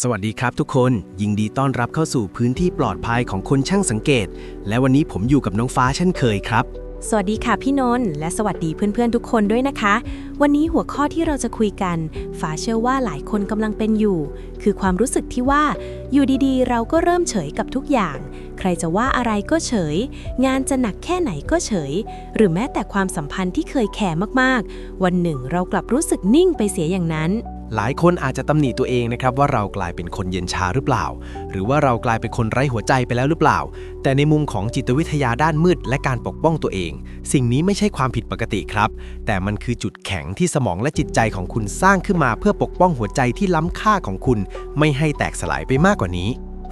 สวัสดีครับทุกคนยินดีต้อนรับเข้าสู่พื้นที่ปลอดภัยของคนช่างสังเกตและวันนี้ผมอยู่กับน้องฟ้าเช่นเคยครับสวัสดีค่ะพี่นนท์และสวัสดีเพื่อนๆทุกคนด้วยนะคะวันนี้หัวข้อที่เราจะคุยกันฟ้าเชื่อว่าหลายคนกำลังเป็นอยู่คือความรู้สึกที่ว่าอยู่ดีๆเราก็เริ่มเฉยกับทุกอย่างใครจะว่าอะไรก็เฉยงานจะหนักแค่ไหนก็เฉยหรือแม้แต่ความสัมพันธ์ที่เคยแคร์มากๆวันหนึ่งเรากลับรู้สึกนิ่งไปเสียอย่างนั้นหลายคนอาจจะตำหนิตัวเองนะครับว่าเรากลายเป็นคนเย็นชาหรือเปล่าหรือว่าเรากลายเป็นคนไร้หัวใจไปแล้วหรือเปล่าแต่ในมุมของจิตวิทยาด้านมืดและการปกป้องตัวเองสิ่งนี้ไม่ใช่ความผิดปกติครับแต่มันคือจุดแข็งที่สมองและจิตใจของคุณสร้างขึ้นมาเพื่อปกป้องหัวใจที่ล้ำค่าของคุณไม่ให้แตกสลายไปมากกว่านี้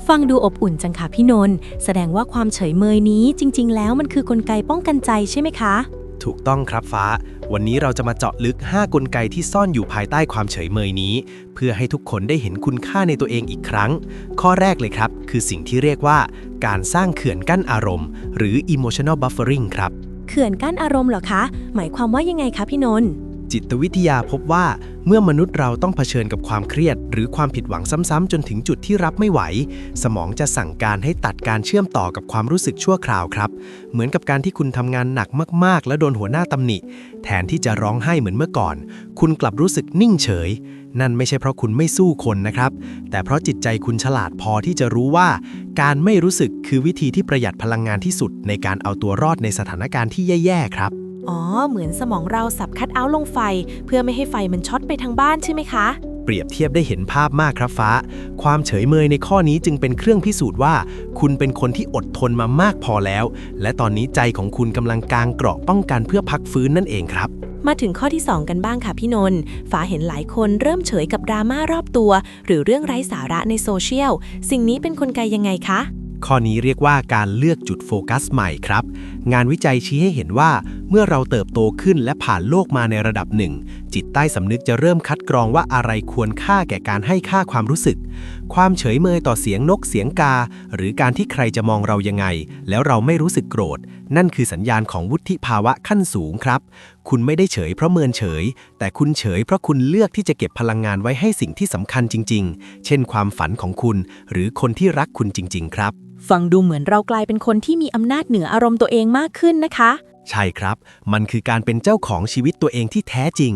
ฟังดูอบอุ่นจังค่ะพี่นนท์แสดงว่าความเฉยเมยนี้จริงๆแล้วมันคือกลไกป้องกันใจใช่ไหมคะถูกต้องครับฟ้าวันนี้เราจะมาเจาะลึก5กลไกที่ซ่อนอยู่ภายใต้ความเฉยเมยนี้เพื่อให้ทุกคนได้เห็นคุณค่าในตัวเองอีกครั้งข้อแรกเลยครับคือสิ่งที่เรียกว่าการสร้างเขื่อนกั้นอารมณ์หรือ emotional buffering ครับเขื่อนกั้นอารมณ์เหรอคะหมายความว่ายังไงคะพี่นนท์จิตวิทยาพบว่าเมื่อมนุษย์เราต้องเผชิญกับความเครียดหรือความผิดหวังซ้ำๆจนถึงจุดที่รับไม่ไหวสมองจะสั่งการให้ตัดการเชื่อมต่อกับความรู้สึกชั่วคราวครับเหมือนกับการที่คุณทำงานหนักมากๆแล้วโดนหัวหน้าตำหนิแทนที่จะร้องไห้เหมือนเมื่อก่อนคุณกลับรู้สึกนิ่งเฉยนั่นไม่ใช่เพราะคุณไม่สู้คนนะครับแต่เพราะจิตใจคุณฉลาดพอที่จะรู้ว่าการไม่รู้สึกคือวิธีที่ประหยัดพลังงานที่สุดในการเอาตัวรอดในสถานการณ์ที่แย่ๆครับอ๋อเหมือนสมองเราสับคัทเอาท์ลงไฟเพื่อไม่ให้ไฟมันช็อตไปทางบ้านใช่ไหมคะเปรียบเทียบได้เห็นภาพมากครับฟ้าความเฉยเมยในข้อนี้จึงเป็นเครื่องพิสูจน์ว่าคุณเป็นคนที่อดทนมามากพอแล้วและตอนนี้ใจของคุณกำลังกางเกราะป้องกันเพื่อพักฟื้นนั่นเองครับมาถึงข้อที่2กันบ้างค่ะพี่นนท์ฟ้าเห็นหลายคนเริ่มเฉยกับดราม่ารอบตัวหรือเรื่องไร้สาระในโซเชียลสิ่งนี้เป็นกลไกยังไงคะข้อนี้เรียกว่าการเลือกจุดโฟกัสใหม่ครับงานวิจัยชี้ให้เห็นว่าเมื่อเราเติบโตขึ้นและผ่านโลกมาในระดับหนึ่งจิตใต้สำนึกจะเริ่มคัดกรองว่าอะไรควรค่าแก่การให้ค่าความรู้สึกความเฉยเมยต่อเสียงนกเสียงกาหรือการที่ใครจะมองเรายังไงแล้วเราไม่รู้สึกโกรธนั่นคือสัญญาณของวุฒิภาวะขั้นสูงครับคุณไม่ได้เฉยเพราะเมินเฉยแต่คุณเฉยเพราะคุณเลือกที่จะเก็บพลังงานไว้ให้สิ่งที่สำคัญจริงๆเช่นความฝันของคุณหรือคนที่รักคุณจริงๆครับฟังดูเหมือนเรากลายเป็นคนที่มีอำนาจเหนืออารมณ์ตัวเองมากขึ้นนะคะใช่ครับมันคือการเป็นเจ้าของชีวิตตัวเองที่แท้จริง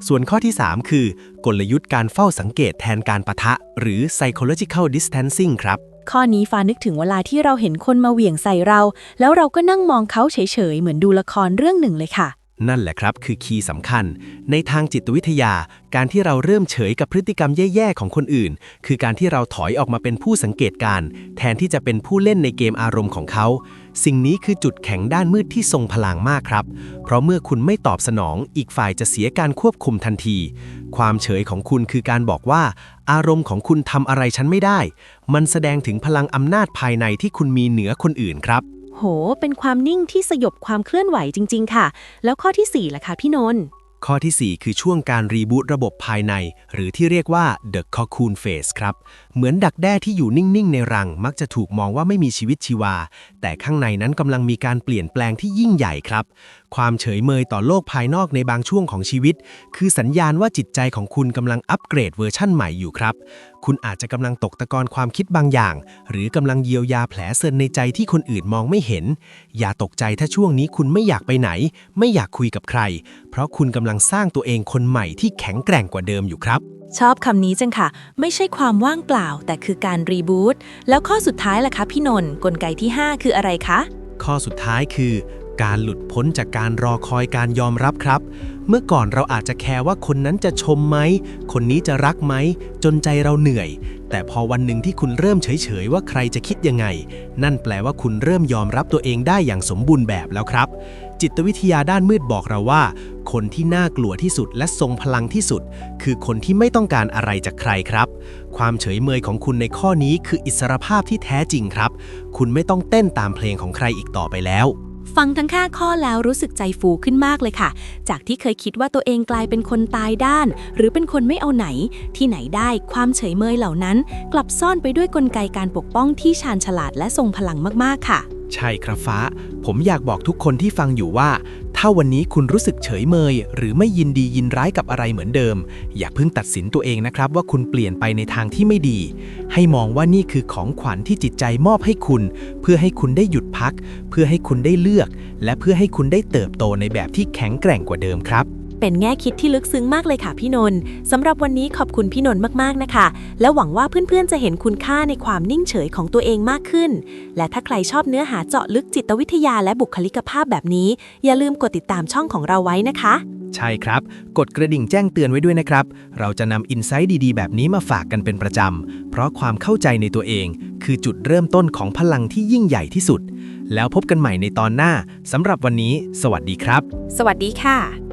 ส่วนข้อที่3คือกลยุทธ์การเฝ้าสังเกตแทนการปะทะหรือ psychological distancing ครับข้อนี้ฟ้านึกถึงเวลาที่เราเห็นคนมาเหวี่ยงใส่เราแล้วเราก็นั่งมองเขาเฉยๆเหมือนดูละครเรื่องหนึ่งเลยค่ะนั่นแหละครับคือคีย์สำคัญในทางจิตวิทยาการที่เราเริ่มเฉยกับพฤติกรรมแย่ๆของคนอื่นคือการที่เราถอยออกมาเป็นผู้สังเกตการณ์แทนที่จะเป็นผู้เล่นในเกมอารมณ์ของเขาสิ่งนี้คือจุดแข็งด้านมืดที่ทรงพลังมากครับเพราะเมื่อคุณไม่ตอบสนองอีกฝ่ายจะเสียการควบคุมทันทีความเฉยของคุณคือการบอกว่าอารมณ์ของคุณทำอะไรฉันไม่ได้มันแสดงถึงพลังอำนาจภายในที่คุณมีเหนือคนอื่นครับโหเป็นความนิ่งที่สยบความเคลื่อนไหวจริงๆค่ะแล้วข้อที่4ล่ะคะพี่นนท์ข้อที่4คือช่วงการรีบูตระบบภายในหรือที่เรียกว่า The Cocoon Phase ครับเหมือนดักแด้ที่อยู่นิ่งๆในรังมักจะถูกมองว่าไม่มีชีวิตชีวาแต่ข้างในนั้นกำลังมีการเปลี่ยนแปลงที่ยิ่งใหญ่ครับความเฉยเมยต่อโลกภายนอกในบางช่วงของชีวิตคือสัญญาณว่าจิตใจของคุณกำลังอัปเกรดเวอร์ชั่นใหม่อยู่ครับคุณอาจจะกำลังตกตะกอนความคิดบางอย่างหรือกำลังเยียวยาแผลเซินในใจที่คนอื่นมองไม่เห็นอย่าตกใจถ้าช่วงนี้คุณไม่อยากไปไหนไม่อยากคุยกับใครเพราะคุณกำลังสร้างตัวเองคนใหม่ที่แข็งแกร่งกว่าเดิมอยู่ครับชอบคำนี้จังค่ะไม่ใช่ความว่างเปล่าแต่คือการรีบูตแล้วข้อสุดท้ายล่ะคะพี่นนท์กลไกที่5คืออะไรคะข้อสุดท้ายคือการหลุดพ้นจากการรอคอยการยอมรับครับเมื่อก่อนเราอาจจะแคร์ว่าคนนั้นจะชมไหมคนนี้จะรักไหมจนใจเราเหนื่อยแต่พอวันหนึ่งที่คุณเริ่มเฉยๆว่าใครจะคิดยังไงนั่นแปลว่าคุณเริ่มยอมรับตัวเองได้อย่างสมบูรณ์แบบแล้วครับจิตวิทยาด้านมืดบอกเราว่าคนที่น่ากลัวที่สุดและทรงพลังที่สุดคือคนที่ไม่ต้องการอะไรจากใครครับความเฉยเมยของคุณในข้อนี้คืออิสรภาพที่แท้จริงครับคุณไม่ต้องเต้นตามเพลงของใครอีกต่อไปแล้วฟังทั้ง5ข้อแล้วรู้สึกใจฟูขึ้นมากเลยค่ะจากที่เคยคิดว่าตัวเองกลายเป็นคนตายด้านหรือเป็นคนไม่เอาไหนที่ไหนได้ความเฉยเมยเหล่านั้นกลับซ่อนไปด้วยกลไกการปกป้องที่ชาญฉลาดและทรงพลังมากๆค่ะ ใช่ครับฟ้าผมอยากบอกทุกคนที่ฟังอยู่ว่า ถ้าวันนี้คุณรู้สึกเฉยเมยหรือไม่ยินดียินร้ายกับอะไรเหมือนเดิมอย่าเพิ่งตัดสินตัวเองนะครับว่าคุณเปลี่ยนไปในทางที่ไม่ดีให้มองว่านี่คือของขวัญที่จิตใจมอบให้คุณเพื่อให้คุณได้หยุดพักเพื่อให้คุณได้เลือกและเพื่อให้คุณได้เติบโตในแบบที่แข็งแกร่งกว่าเดิมครับเป็นแง่คิดที่ลึกซึ้งมากเลยค่ะพี่นนท์สำหรับวันนี้ขอบคุณพี่นนท์มากๆนะคะและหวังว่าเพื่อนๆจะเห็นคุณค่าในความนิ่งเฉยของตัวเองมากขึ้นและถ้าใครชอบเนื้อหาเจาะลึกจิตวิทยาและบุคลิกภาพแบบนี้อย่าลืมกดติดตามช่องของเราไว้นะคะใช่ครับกดกระดิ่งแจ้งเตือนไว้ด้วยนะครับเราจะนำอินไซต์ดีๆแบบนี้มาฝากกันเป็นประจำเพราะความเข้าใจในตัวเองคือจุดเริ่มต้นของพลังที่ยิ่งใหญ่ที่สุดแล้วพบกันใหม่ในตอนหน้าสำหรับวันนี้สวัสดีครับสวัสดีค่ะ